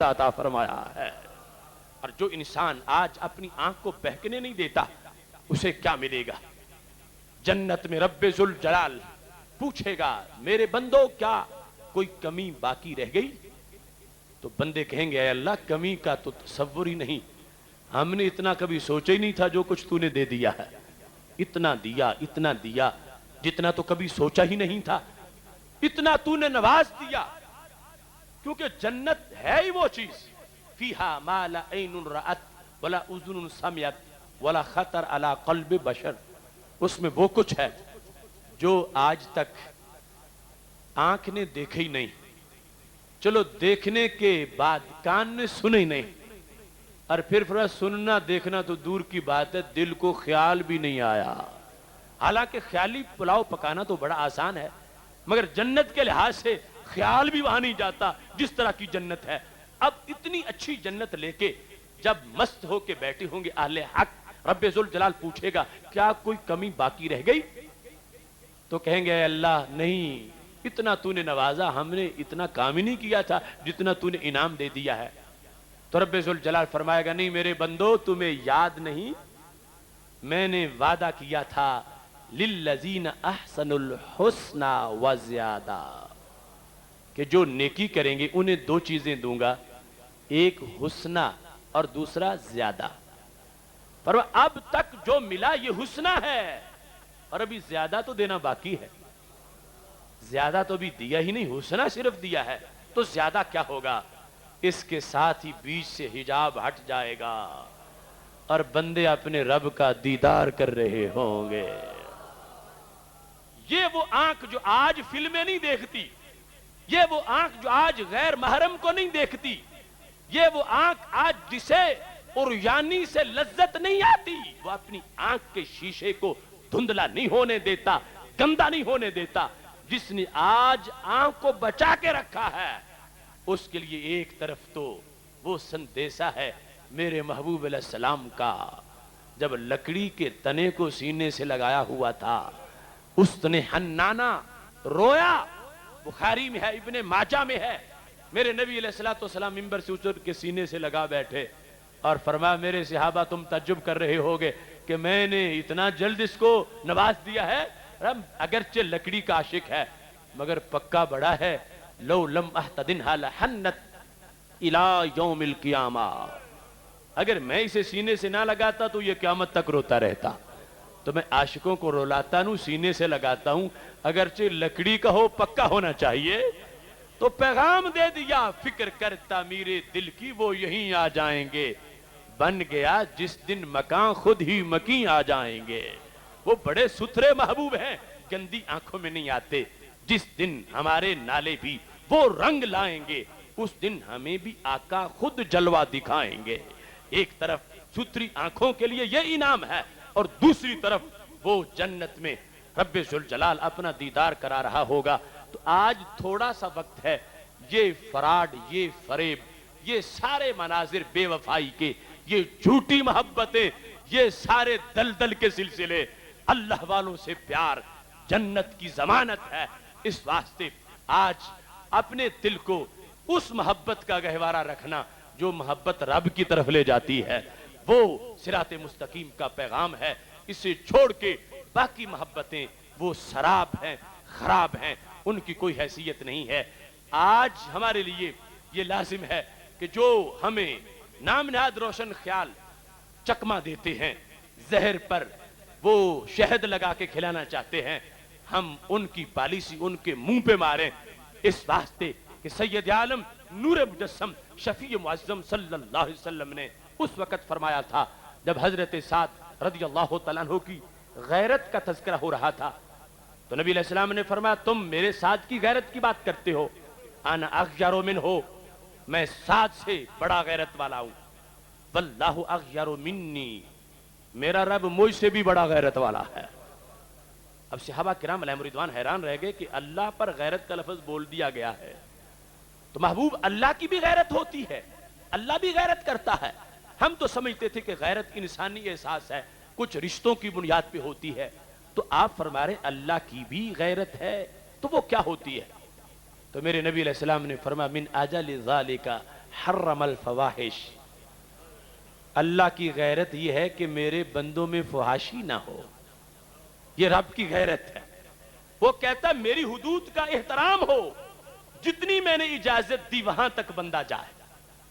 عطا فرمایا ہے۔ اور جو انسان آج اپنی آنکھ کو بہکنے نہیں دیتا اسے کیا ملے گا؟ جنت میں رب ذوالجلال پوچھے گا میرے بندو کیا کوئی کمی باقی رہ گئی؟ تو بندے کہیں گے اے اللہ کمی کا تو تصور ہی نہیں، ہم نے اتنا کبھی سوچا ہی نہیں تھا جو کچھ تو نے دے دیا ہے، اتنا دیا جتنا تو کبھی سوچا ہی نہیں تھا، اتنا تو نے نواز دیا۔ کیونکہ جنت ہے ہی وہ چیز فیہا ما لا عین رأت ولا اذن سمعت ولا خطر علی قلب بشر، اس میں وہ کچھ ہے جو آج تک آنکھ نے دیکھے ہی نہیں، چلو دیکھنے کے بعد کان نے سنے ہی نہیں، اور پھر سننا دیکھنا تو دور کی بات ہے، دل کو خیال بھی نہیں آیا۔ حالانکہ خیالی پلاؤ پکانا تو بڑا آسان ہے، مگر جنت کے لحاظ سے خیال بھی وہاں نہیں جاتا جس طرح کی جنت ہے۔ اب اتنی اچھی جنت لے کے جب مست ہو کے بیٹھے ہوں گے اہل حق، رب ذوالجلال پوچھے گا کیا کوئی کمی باقی رہ گئی؟ تو کہیں گے اے اللہ نہیں، اتنا تو نے نوازا، ہم نے اتنا کام ہی نہیں کیا تھا جتنا تو نے انعام دے دیا ہے۔ تو رب ذوالجلال فرمائے گا نہیں میرے بندو تمہیں یاد نہیں، میں نے وعدہ کیا تھا للذین احسنوا الحسنى وزیادہ، کہ جو نیکی کریں گے انہیں دو چیزیں دوں گا، ایک حسنہ اور دوسرا زیادہ۔ پر اب تک جو ملا یہ حسنہ ہے اور ابھی زیادہ تو دینا باقی ہے، زیادہ تو ابھی دیا ہی نہیں، حسنہ صرف دیا ہے، تو زیادہ کیا ہوگا؟ اس کے ساتھ ہی بیچ سے حجاب ہٹ جائے گا اور بندے اپنے رب کا دیدار کر رہے ہوں گے۔ یہ وہ آنکھ جو آج فلمیں نہیں دیکھتی، یہ وہ آنکھ جو آج غیر محرم کو نہیں دیکھتی، یہ وہ آنکھ آج جسے عریانی سے لذت نہیں آتی، وہ اپنی آنکھ کے شیشے کو دھندلا نہیں ہونے دیتا، گندا نہیں ہونے دیتا۔ جس نے آج آنکھ کو بچا کے رکھا ہے اس کے لیے ایک طرف تو وہ سندیسہ ہے میرے محبوب علیہ السلام کا، جب لکڑی کے تنے کو سینے سے لگایا ہوا تھا اس نے حنانہ رویا، بخاری میں ہے، ابن ماجہ میں ہے، میرے نبی علیہ السلام منبر سے اتر کے سینے سے لگا بیٹھے اور فرمایا میرے صحابہ تم تعجب کر رہے ہوگے کہ میں نے اتنا جلد اس کو نواز دیا ہے، اگرچہ لکڑی کا عاشق ہے مگر پکا بڑا ہے، لو لم احتدنها لحنت الى یوم القیامہ، اگر میں اسے سینے سے نہ لگاتا تو یہ قیامت تک روتا رہتا، تو میں عاشقوں کو رولاتا ہوں سینے سے لگاتا ہوں، اگرچہ لکڑی کا ہو پکا ہونا چاہیے۔ تو پیغام دے دیا فکر کر تعمیر دل کی وہ یہیں آ جائیں گے، بن گیا جس دن مکان خود ہی مکین آ جائیں گے۔ وہ بڑے ستھرے محبوب ہیں، گندی آنکھوں میں نہیں آتے، جس دن ہمارے نالے بھی وہ رنگ لائیں گے اس دن ہمیں بھی آقا خود جلوہ دکھائیں گے۔ ایک طرف ستھری آنکھوں کے لیے یہ انعام ہے اور دوسری طرف وہ جنت میں رب ذوالجلال اپنا دیدار کرا رہا ہوگا۔ تو آج تھوڑا سا وقت ہے، یہ فراڈ، یہ فریب، یہ سارے مناظر بے وفائی کے، یہ جھوٹی محبتیں، یہ سارے دلدل کے سلسلے، اللہ والوں سے پیار جنت کی ضمانت ہے۔ اس واسطے آج اپنے دل کو اس محبت کا گہوارہ رکھنا جو محبت رب کی طرف لے جاتی ہے، وہ صراط مستقیم کا پیغام ہے۔ اسے چھوڑ کے باقی محبتیں وہ سراب ہیں، خراب ہیں، ان کی کوئی حیثیت نہیں ہے۔ آج ہمارے لیے یہ لازم ہے کہ جو ہمیں نام نہاد روشن خیال چکمہ دیتے ہیں، زہر پر وہ شہد لگا کے کھلانا چاہتے ہیں، ہم ان کی پالیسی ان کے منہ پہ ماریں، اس واسطے کہ سید عالم نور مجسم شفیع معظم صلی اللہ علیہ وسلم نے اس وقت فرمایا تھا جب حضرت سعد رضی اللہ تعالیٰ عنہ کی غیرت کا تذکرہ ہو رہا تھا، تو نبی علیہ السلام نے فرمایا تم میرے سعد کی غیرت کی بات کرتے ہو، انا اغیر منہ، میں سعد سے بڑا غیرت والا ہوں، واللہ اغیر منی، میرا رب مجھ سے بھی بڑا غیرت والا ہے۔ اب صحابہ کرام علیہم رضوان حیران رہ گئے کہ اللہ پر غیرت کا لفظ بول دیا گیا ہے، تو محبوب اللہ کی بھی غیرت ہوتی ہے، اللہ بھی غیرت کرتا ہے۔ ہم تو سمجھتے تھے کہ غیرت انسانی احساس ہے، کچھ رشتوں کی بنیاد پہ ہوتی ہے، تو آپ فرما رہے اللہ کی بھی غیرت ہے، تو وہ کیا ہوتی ہے؟ تو میرے نبی علیہ السلام نے فرمایا من اجل ذالک حرم الفواحش، اللہ کی غیرت یہ ہے کہ میرے بندوں میں فحاشی نہ ہو، یہ رب کی غیرت ہے۔ وہ کہتا ہے میری حدود کا احترام ہو، جتنی میں نے اجازت دی وہاں تک بندہ جائے،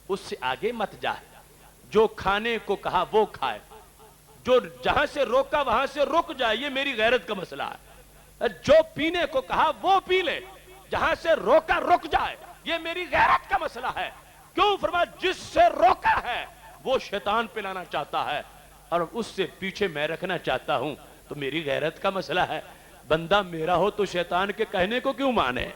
اس سے آگے مت جائے۔ جو کھانے کو کہا وہ کھائے، جو جہاں سے روکا وہاں سے رک جائے، یہ میری غیرت کا مسئلہ ہے۔ جو پینے کو کہا وہ پی لے، جہاں سے روکا رک جائے، یہ میری غیرت کا مسئلہ ہے۔ کیوں؟ فرمایا جس سے روکا ہے وہ شیطان پہ لانا چاہتا ہے اور اس سے پیچھے میں رکھنا چاہتا ہوں، تو میری غیرت کا مسئلہ ہے۔ بندہ میرا ہو تو شیطان کے کہنے کو کیوں مانے؟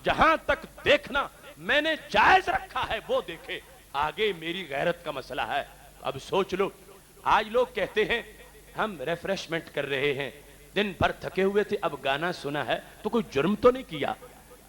جہاں تک دیکھنا میں نے جائز رکھا ہے وہ دیکھے، آگے میری غیرت کا مسئلہ ہے۔ اب سوچ لو، آج لوگ کہتے ہیں ہم ریفریشمنٹ کر رہے ہیں، دن بھر تھکے ہوئے تھے، اب گانا سنا ہے تو کوئی جرم تو نہیں کیا۔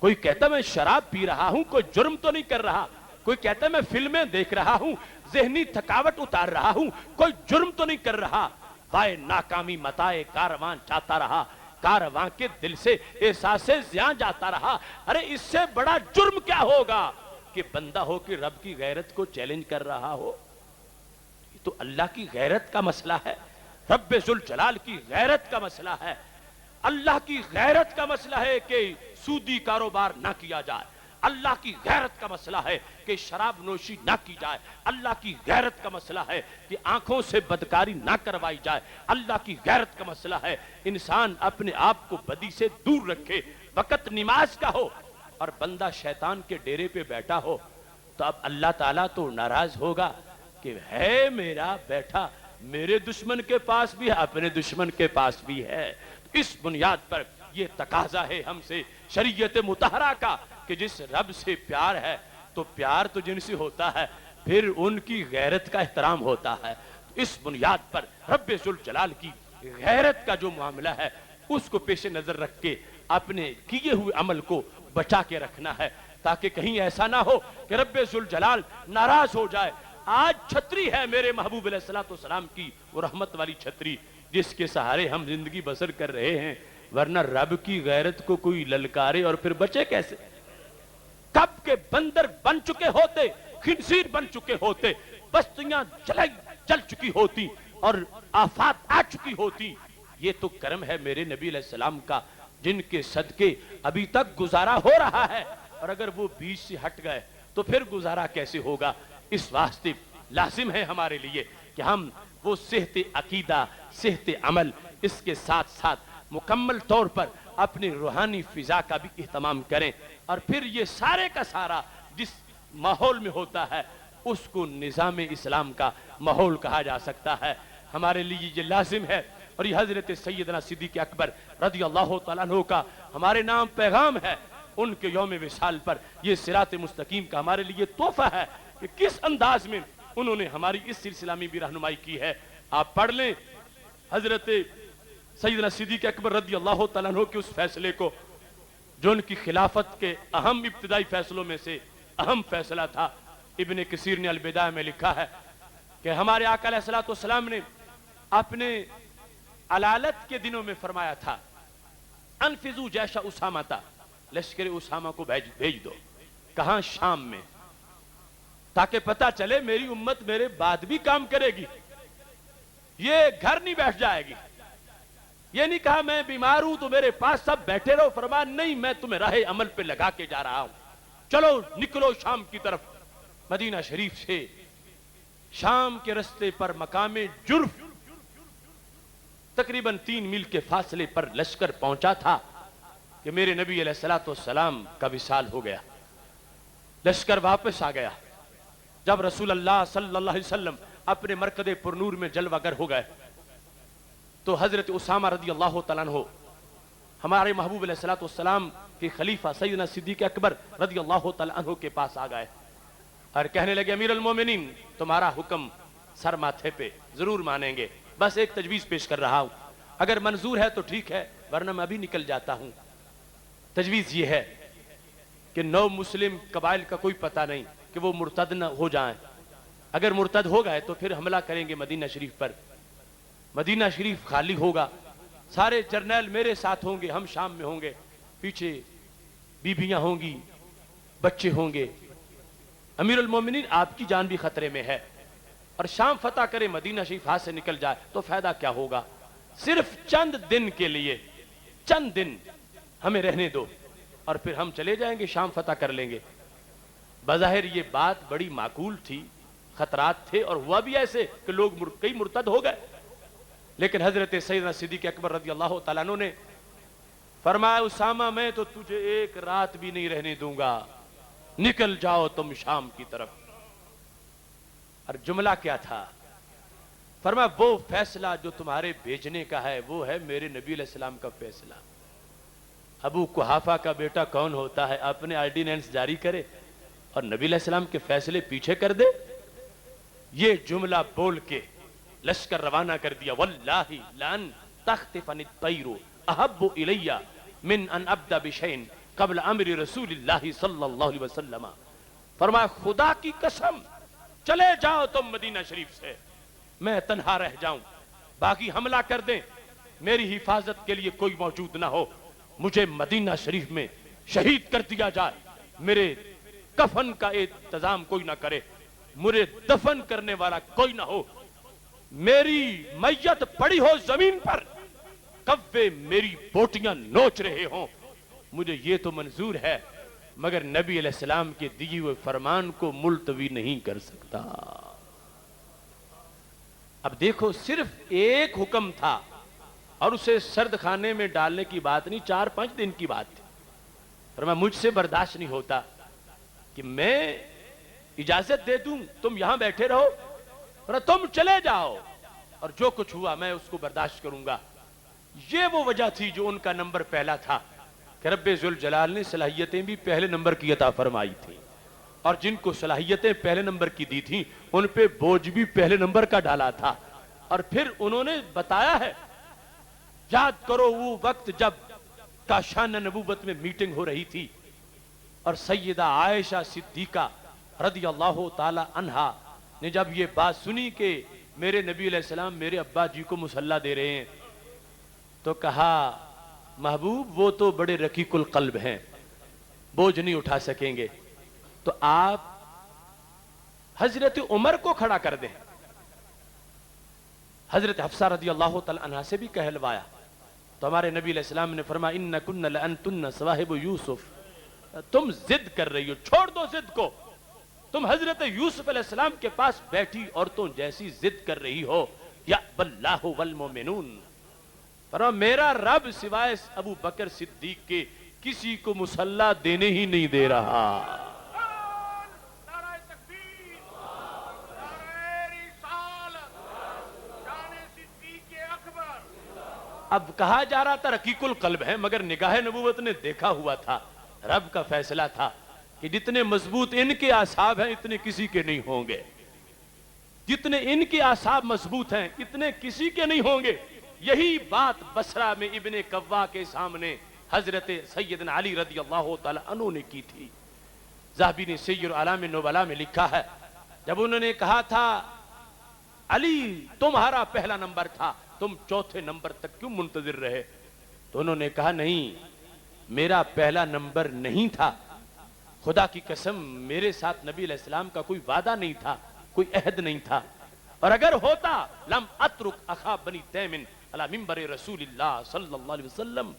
کوئی کہتا میں شراب پی رہا ہوں، کوئی جرم تو نہیں کر رہا۔ کوئی کہتا میں فلمیں دیکھ رہا ہوں، ذہنی تھکاوٹ اتار رہا ہوں، کوئی جرم تو نہیں کر رہا۔ وائے ناکامی متائے کاروان جاتا رہا، کاروان کے دل سے احساس زیاں جاتا رہا۔ ارے اس سے بڑا جرم کیا ہوگا کہ بندہ ہو کہ رب کی غیرت کو چیلنج کر رہا ہو؟ یہ تو اللہ کی غیرت کا مسئلہ ہے، رب ذوالجلال کی غیرت کا مسئلہ ہے۔ اللہ کی غیرت کا مسئلہ ہے کہ سودی کاروبار نہ کیا جائے، اللہ کی غیرت کا مسئلہ ہے کہ شراب نوشی نہ کی جائے، اللہ کی غیرت کا مسئلہ ہے کہ آنکھوں سے بدکاری نہ کروائی جائے، اللہ کی غیرت کا مسئلہ ہے انسان اپنے آپ کو بدی سے دور رکھے، وقت نماز کا ہو اور بندہ شیطان کے ڈیرے پہ بیٹھا ہو، تو اب اللہ تعالیٰ تو ناراض ہوگا کہ ہے میرا بیٹھا، میرے دشمن کے پاس بھی ہے، اپنے دشمن کے پاس بھی ہے۔ اس بنیاد پر یہ تقاضا ہے ہم سے شریعت مطہرہ کا کہ جس رب سے پیار ہے تو پیار تو جن سے ہوتا ہے، پھر ان کی غیرت کا احترام ہوتا ہے۔ اس بنیاد پر رب ذوالجلال کی غیرت کا جو معاملہ ہے اس کو پیش نظر رکھ کے اپنے کیے ہوئے عمل کو بچا کے رکھنا ہے، تاکہ کہیں ایسا نہ ہو کہ رب ذوالجلال ناراض ہو جائے۔ آج چھتری ہے میرے محبوب علیہ السلام کی، وہ رحمت والی چھتری جس کے سہارے ہم زندگی بسر کر رہے ہیں، ورنہ رب کی غیرت کو کوئی للکارے اور پھر بچے کیسے؟ کب کے بندر بن چکے ہوتے، خنزیر بن چکے ہوتے، بستیاں جل چکی ہوتی اور آفات آ چکی ہوتی۔ یہ تو کرم ہے میرے نبی علیہ السلام کا جن کے صدقے ابھی تک گزارا ہو رہا ہے، اور اگر وہ بیچ سے ہٹ گئے تو پھر گزارا کیسے ہوگا؟ اس واسطے لازم ہے ہمارے لیے کہ ہم وہ صحت عقیدہ، صحت عمل، اس کے ساتھ ساتھ مکمل طور پر اپنی روحانی فضا کا بھی اہتمام کریں، اور پھر یہ سارے کا سارا جس ماحول میں ہوتا ہے اس کو نظام اسلام کا ماحول کہا جا سکتا ہے۔ ہمارے لیے یہ لازم ہے، اور یہ حضرت سیدنا صدیق اکبر رضی اللہ تعالیٰ عنہ کا ہمارے نام پیغام ہے۔ ان کے یوم وصال پر یہ صراط مستقیم کا ہمارے لیے تحفہ ہے کہ کس انداز میں انہوں نے ہماری اس سلسلہ میں بھی رہنمائی کی ہے۔ آپ پڑھ لیں حضرت سیدنا صدیق اکبر رضی اللہ تعالیٰ عنہ کے اس فیصلے کو جو ان کی خلافت کے اہم ابتدائی فیصلوں میں سے اہم فیصلہ تھا۔ ابن کثیر نے البدایہ میں لکھا ہے کہ ہمارے آقا علیہ السلام نے اپنے علالت کے دنوں میں فرمایا تھا، انفذوا جیش اسامہ تھا، لشکر اسامہ کو بھیج دو۔ کہاں؟ شام میں، تاکہ پتہ چلے میری امت میرے بعد بھی کام کرے گی، یہ گھر نہیں بیٹھ جائے گی۔ یہ نہیں کہا میں بیمار ہوں تو میرے پاس سب بیٹھے رہو، فرمایا نہیں، میں تمہیں راہ عمل پہ لگا کے جا رہا ہوں، چلو نکلو شام کی طرف۔ مدینہ شریف سے شام کے رستے پر مقام جرف تقریباً 3 میل کے فاصلے پر لشکر پہنچا تھا کہ میرے نبی علیہ السلام کا وصال ہو گیا، لشکر واپس آ گیا۔ جب رسول اللہ صلی اللہ علیہ وسلم اپنے مرکز پرنور میں جلوہ گر ہو گئے تو حضرت اسامہ رضی اللہ تعالیٰ عنہ ہمارے محبوب علیہ السلام کے خلیفہ سیدنا صدیق اکبر رضی اللہ تعالیٰ عنہ کے پاس آ گئے اور کہنے لگے امیر المومنین تمہارا حکم سر ماتھے پہ، ضرور مانیں گے، بس ایک تجویز پیش کر رہا ہوں، اگر منظور ہے تو ٹھیک ہے ورنہ میں ابھی نکل جاتا ہوں۔ تجویز یہ ہے کہ 9 مسلم قبائل کا کوئی پتہ نہیں کہ وہ مرتد نہ ہو جائیں، اگر مرتد ہو گئے تو پھر حملہ کریں گے مدینہ شریف پر، مدینہ شریف خالی ہوگا، سارے جرنیل میرے ساتھ ہوں گے، ہم شام میں ہوں گے، پیچھے بیویاں ہوں گی، بچے ہوں گے، امیر المومنین آپ کی جان بھی خطرے میں ہے، اور شام فتح کرے مدینہ شریف ہاتھ سے نکل جائے تو فائدہ کیا ہوگا؟ صرف چند دن کے لیے، چند دن ہمیں رہنے دو اور پھر ہم چلے جائیں گے، شام فتح کر لیں گے۔ بظاہر یہ بات بڑی معقول تھی، خطرات تھے، اور ہوا بھی ایسے کہ لوگ کئی مرتد ہو گئے، لیکن حضرت سیدنا صدیق اکبر رضی اللہ تعالیٰ عنہ نے فرمایا اسامہ میں تو تجھے ایک رات بھی نہیں رہنے دوں گا، نکل جاؤ تم شام کی طرف۔ اور جملہ کیا تھا؟ فرمایا وہ فیصلہ جو تمہارے بھیجنے کا ہے وہ ہے میرے نبی علیہ السلام کا فیصلہ۔ ابو قحافہ کا بیٹا کون ہوتا ہے اپنے آرڈیننس جاری کرے اور نبی علیہ السلام کے فیصلے پیچھے کر دے؟ یہ جملہ بول کے لشکر روانہ کر دیا۔ واللہ لان تختفن الطیر احب الی من ان ابدا بشین قبل امر رسول اللہ صلی اللہ علیہ وسلم۔ فرمایا خدا کی قسم چلے جاؤ تم مدینہ شریف سے، میں تنہا رہ جاؤں، باقی حملہ کر دیں، میری حفاظت کے لیے کوئی موجود نہ ہو، مجھے مدینہ شریف میں شہید کر دیا جائے، میرے کفن کا انتظام کوئی نہ کرے، مجھے دفن کرنے والا کوئی نہ ہو، میری میت پڑی ہو زمین پر، کوے میری بوٹیاں نوچ رہے ہوں، مجھے یہ تو منظور ہے، مگر نبی علیہ السلام کے دیے ہوئے فرمان کو ملتوی نہیں کر سکتا۔ اب دیکھو صرف ایک حکم تھا اور اسے سرد خانے میں ڈالنے کی بات نہیں، 4-5 دن کی بات تھی۔ فرمایا مجھ سے برداشت نہیں ہوتا کہ میں اجازت دے دوں تم یہاں بیٹھے رہو، فرمایا تم چلے جاؤ اور جو کچھ ہوا میں اس کو برداشت کروں گا۔ یہ وہ وجہ تھی جو ان کا نمبر پہلا تھا کہ رب ذوالجلال نے صلاحیتیں بھی پہلے نمبر کی عطا فرمائی تھی، اور جن کو صلاحیتیں پہلے نمبر کی دی تھیں ان پہ بوجھ بھی پہلے نمبر کا ڈالا تھا۔ اور پھر انہوں نے بتایا ہے، یاد کرو وہ وقت جب کاشان نبوت میں میٹنگ ہو رہی تھی اور سیدہ عائشہ صدیقہ رضی اللہ تعالی عنہا نے جب یہ بات سنی کہ میرے نبی علیہ السلام میرے ابا جی کو مسلح دے رہے ہیں تو کہا محبوب وہ تو بڑے رقیق القلب ہیں، بوجھ نہیں اٹھا سکیں گے، تو آپ حضرت عمر کو کھڑا کر دیں۔ حضرت حفصہ رضی اللہ تعالی عنہ سے بھی کہلوایا تو ہمارے نبی علیہ السلام نے فرمایا انکن لانتن صواحب یوسف، تم ضد کر رہی ہو، چھوڑ دو ضد کو، تم حضرت یوسف علیہ السلام کے پاس بیٹھی عورتوں جیسی ضد کر رہی ہو۔ یا واللہ والمؤمنون، فرمایا میرا رب سوائے ابو بکر صدیق کے کسی کو مسلح دینے ہی نہیں دے رہا۔ اب کہا جا رہا تھا رقیق القلب ہے، مگر نگاہ نبوت نے دیکھا ہوا تھا، رب کا فیصلہ تھا کہ جتنے مضبوط ان کے اعصاب ہیں اتنے کسی کے نہیں ہوں گے، جتنے ان کے اعصاب مضبوط ہیں اتنے کسی کے نہیں ہوں گے۔ یہی بات بصرہ میں ابن قوا کے سامنے حضرت سیدنا علی رضی اللہ تعالی عنہ نے کی تھی۔ ذہبی نے سیر اعلام نبلاء میں لکھا ہے جب انہوں نے کہا تھا علی تمہارا پہلا نمبر تھا، تم چوتھے نمبر تک کیوں منتظر رہے؟ تو انہوں نے کہا نہیں، میرا پہلا نمبر نہیں تھا، خدا کی قسم میرے ساتھ نبی علیہ السلام کا کوئی وعدہ نہیں تھا، کوئی عہد نہیں تھا، اور اگر ہوتا لم اترک اخا بنی تیم علی منبر رسول اللہ صلی اللہ علیہ وسلم،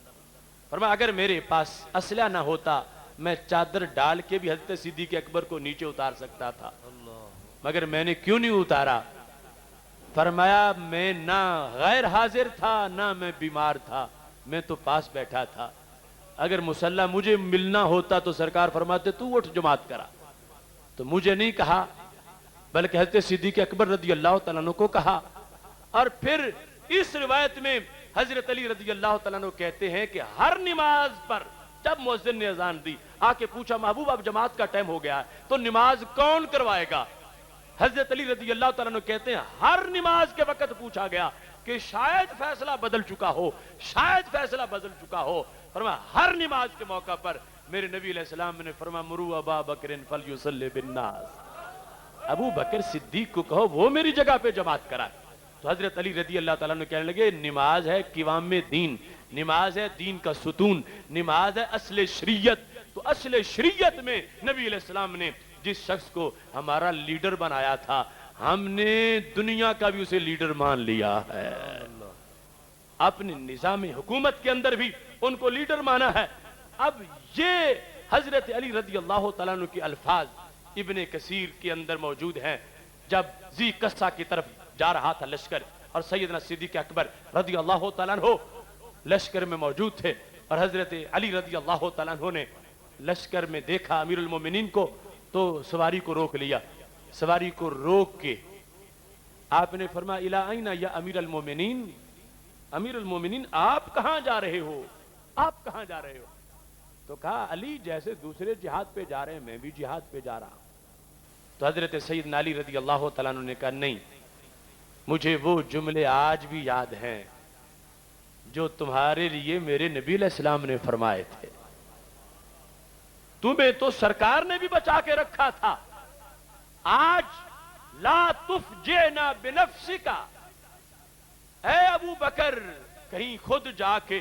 فرمایا اگر میرے پاس اسلحہ نہ ہوتا میں چادر ڈال کے بھی حضرت صدیق اکبر کو نیچے اتار سکتا تھا، مگر میں نے کیوں نہیں اتارا؟ فرمایا میں نہ غیر حاضر تھا نہ میں بیمار تھا، میں تو پاس بیٹھا تھا، اگر مسلح مجھے ملنا ہوتا تو سرکار فرماتے تو اٹھ جماعت کرا، تو مجھے نہیں کہا بلکہ حضرت صدیق اکبر رضی اللہ تعالیٰ عنہ کو کہا۔ اور پھر اس روایت میں حضرت علی رضی اللہ تعالیٰ عنہ کہتے ہیں کہ ہر نماز پر جب مؤذن نے اذان دی آ کے پوچھا محبوب اب جماعت کا ٹائم ہو گیا ہے تو نماز کون کروائے گا؟ حضرت علی رضی اللہ تعالیٰ عنہ کہتے ہیں ہر نماز کے وقت پوچھا گیا کہ شاید فیصلہ بدل چکا ہو، شاید فیصلہ بدل چکا ہو، فرمایا ہر نماز کے موقع پر میرے نبی علیہ السلام نے فرمایا مروا ابا بکر فلیصلی بالناس، ابو بکر صدیق کو کہو وہ میری جگہ پہ جماعت کرائے۔ تو حضرت علی رضی اللہ تعالیٰ عنہ کہنے لگے نماز ہے قوام دین، نماز ہے دین کا ستون، نماز ہے اصل شریعت، تو اصل شریعت میں نبی علیہ السلام نے جس شخص کو ہمارا لیڈر بنایا تھا ہم نے دنیا کا بھی اسے لیڈر مان لیا ہے، اپنے نظام حکومت کے اندر بھی ان کو لیڈر مانا ہے۔ اب یہ حضرت علی رضی اللہ تعالیٰ عنہ کے الفاظ ابن کثیر کے اندر موجود ہیں۔ جب ذی قصہ کی طرف جا رہا تھا لشکر اور سیدنا صدیق اکبر رضی اللہ تعالیٰ عنہ لشکر میں موجود تھے، اور حضرت علی رضی اللہ تعالیٰ عنہ نے لشکر میں دیکھا امیر المومنین کو تو سواری کو روک لیا۔ سواری کو روک کے آپ نے فرمایا الی این یا امیر المومنین، امیر المومنین آپ کہاں جا رہے ہو، آپ کہاں جا رہے ہو؟ تو کہا علی جیسے دوسرے جہاد پہ جا رہے ہیں میں بھی جہاد پہ جا رہا ہوں۔ تو حضرت سیدنا علی رضی اللہ تعالیٰ عنہ نے کہا نہیں، مجھے وہ جملے آج بھی یاد ہیں جو تمہارے لیے میرے نبی علیہ السلام نے فرمائے تھے، تمہیں تو سرکار نے بھی بچا کے رکھا تھا، آج لا تفجعنا بنفسک، اے ابو بکر کہیں خود جا کے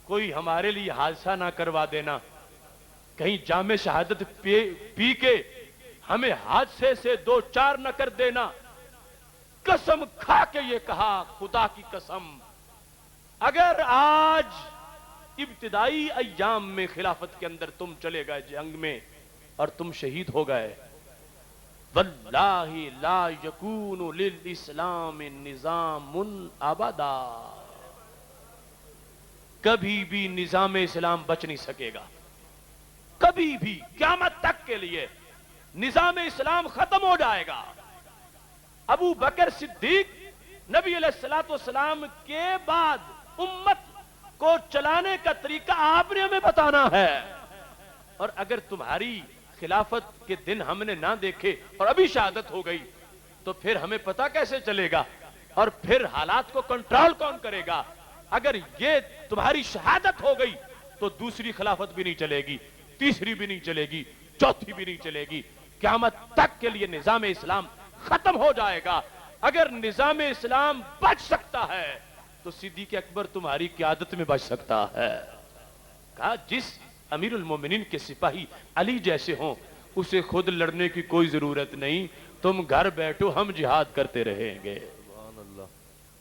کوئی ہمارے لیے حادثہ نہ کروا دینا، کہیں جام شہادت پی کے ہمیں حادثے سے دو چار نہ کر دینا۔ قسم کھا کے یہ کہا، خدا کی قسم اگر آج ابتدائی ایام میں خلافت کے اندر تم چلے گئے جنگ میں اور تم شہید ہو گئے، واللہ لا یکون للاسلام نظام ابدا، کبھی بھی نظام اسلام بچ نہیں سکے گا، کبھی بھی قیامت تک کے لیے نظام اسلام ختم ہو جائے گا۔ ابو بکر صدیق نبی علیہ السلام کے بعد امت کو چلانے کا طریقہ آپ نے ہمیں بتانا ہے، اور اگر تمہاری خلافت کے دن ہم نے نہ دیکھے اور ابھی شہادت ہو گئی تو پھر ہمیں پتہ کیسے چلے گا، اور پھر حالات کو کنٹرول کون کرے گا؟ اگر یہ تمہاری شہادت ہو گئی تو دوسری خلافت بھی نہیں چلے گی، تیسری بھی نہیں چلے گی، چوتھی بھی نہیں چلے گی، قیامت تک کے لیے نظام اسلام ختم ہو جائے گا۔ اگر نظام اسلام بچ سکتا ہے تو صدیق اکبر تمہاری قیادت میں بچ سکتا ہے۔ کہا جس امیر المومنین کے سپاہی علی جیسے ہوں اسے خود لڑنے کی کوئی ضرورت نہیں، تم گھر بیٹھو ہم جہاد کرتے رہیں گے۔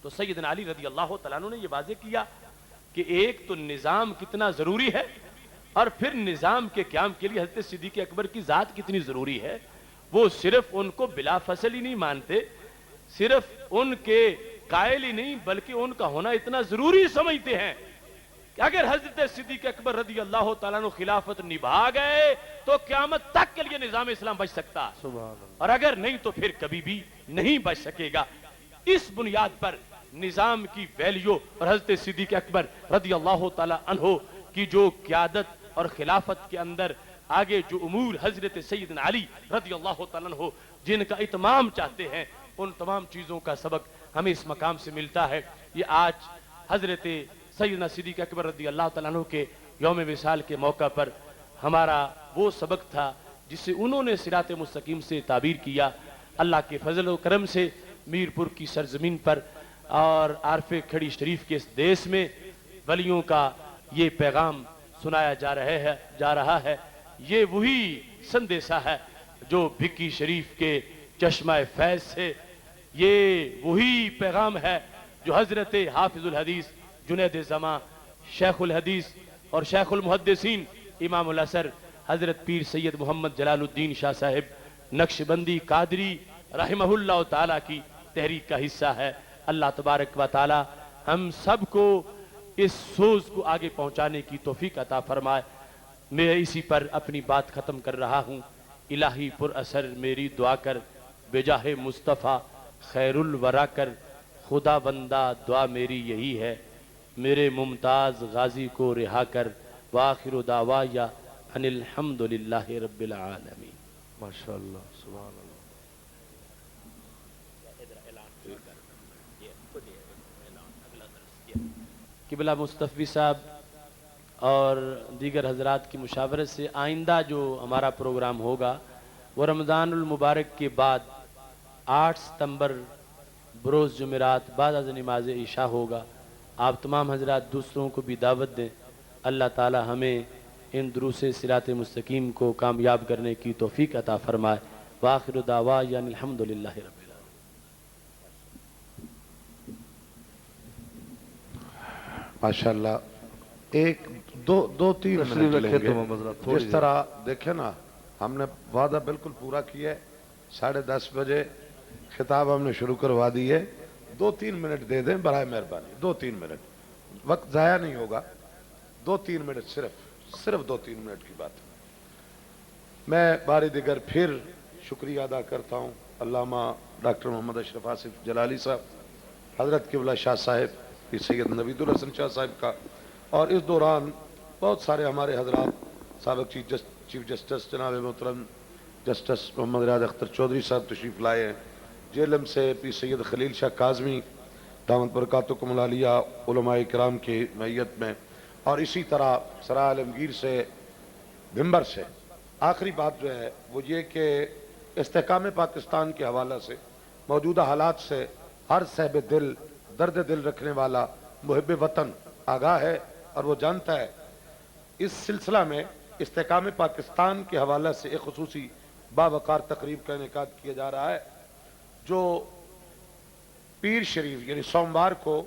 تو سیدنا علی رضی اللہ تعالیٰ عنہ نے یہ واضح کیا کہ ایک تو نظام کتنا ضروری ہے، اور پھر نظام کے قیام کے لیے حضرت صدیق اکبر کی ذات کتنی ضروری ہے۔ وہ صرف ان کو بلا فصل ہی نہیں مانتے، صرف ان کے قائل ہی نہیں بلکہ ان کا ہونا اتنا ضروری سمجھتے ہیں کہ اگر حضرت صدیق اکبر رضی اللہ تعالیٰ عنہ خلافت نبھا گئے تو قیامت تک کے لیے نظام اسلام بچ سکتا، اور اگر نہیں تو پھر کبھی بھی نہیں بچ سکے گا۔ اس بنیاد پر نظام کی ویلیو اور حضرت صدیق اکبر رضی اللہ تعالیٰ عنہ کی جو قیادت اور خلافت کے اندر آگے جو امور حضرت سیدنا علی رضی اللہ تعالیٰ عنہ جن کا اتمام چاہتے ہیں، ان تمام چیزوں کا سبق ہمیں اس مقام سے ملتا ہے۔ یہ آج حضرت سیدنا صدیق اکبر رضی اللہ تعالیٰ عنہ کے یوم وصال کے موقع پر ہمارا وہ سبق تھا جسے انہوں نے صراط مستقیم سے تعبیر کیا۔ اللہ کے فضل و کرم سے میرپور کی سرزمین پر اور عارف کھڑی شریف کے اس دیس میں ولیوں کا یہ پیغام سنایا جا رہا ہے۔ یہ وہی سندیسہ ہے جو بھکی شریف کے چشمہ فیض سے، یہ وہی پیغام ہے جو حضرت حافظ الحدیث جنید زمان، شیخ الحدیث اور شیخ المحدثین امام الاثر حضرت پیر سید محمد جلال الدین شاہ صاحب نقشبندی قادری رحمہ اللہ تعالیٰ کی تحریک کا حصہ ہے۔ اللہ تبارک و تعالی ہم سب کو اس سوز کو آگے پہنچانے کی توفیق عطا فرمائے۔ میں اسی پر اپنی بات ختم کر رہا ہوں۔ الہی پر اثر میری دعا کر، بجاہ مصطفیٰ خیر الورا کر، خدا بندہ دعا میری یہی ہے، میرے ممتاز غازی کو رہا کر، وآخر دعوایا ان الحمدللہ رب العالمین۔ ماشاءاللہ، سبحان اللہ۔ قبلہ مصطفی صاحب اور دیگر حضرات کی مشاورت سے آئندہ جو ہمارا پروگرام ہوگا وہ رمضان المبارک کے بعد 8 ستمبر بروز جمعرات بعد از نماز عشاء ہوگا۔ آپ تمام حضرات دوسروں کو بھی دعوت دیں۔ اللہ تعالی ہمیں ان دروس صراط مستقیم کو کامیاب کرنے کی توفیق عطا فرمائے۔ وآخر دعوانا الحمدللہ رب العالمین۔ ماشاءاللہ ایک دو تین تشریف منٹ لیں رکھے گے۔ تو محمد صاحب تھوڑی جس طرح دیکھیں نا، ہم نے وعدہ بالکل پورا کیا ہے، 10:30 بجے خطاب ہم نے شروع کروا دی ہے۔ 2-3 منٹ دے دیں برائے مہربانی، 2-3 منٹ، وقت ضائع نہیں ہوگا، 2-3 منٹ صرف 2-3 منٹ کی بات ہے۔ میں باری دیگر پھر شکریہ ادا کرتا ہوں علامہ ڈاکٹر محمد اشرف آصف جلالی صاحب، حضرت قبلہ شاہ صاحب پیر سید نوید الحسن شاہ صاحب کا، اور اس دوران بہت سارے ہمارے حضرات، سابق چیف جسٹس جناب محترم جسٹس محمد ریاض اختر چودھری صاحب تشریف لائے ہیں، جیلم سے پیر سید خلیل شاہ کاظمی دامت برکاتکم العالیہ علماء کرام کی معیت میں، اور اسی طرح سرائے عالمگیر سے، بھمبر سے۔ آخری بات جو ہے وہ یہ کہ استحکام پاکستان کے حوالہ سے موجودہ حالات سے ہر صاحب دل، درد دل رکھنے والا محب وطن آگاہ ہے اور وہ جانتا ہے۔ اس سلسلہ میں استحکام پاکستان کے حوالہ سے ایک خصوصی باوقار تقریب کا انعقاد کیا جا رہا ہے، جو پیر شریف یعنی سوموار کو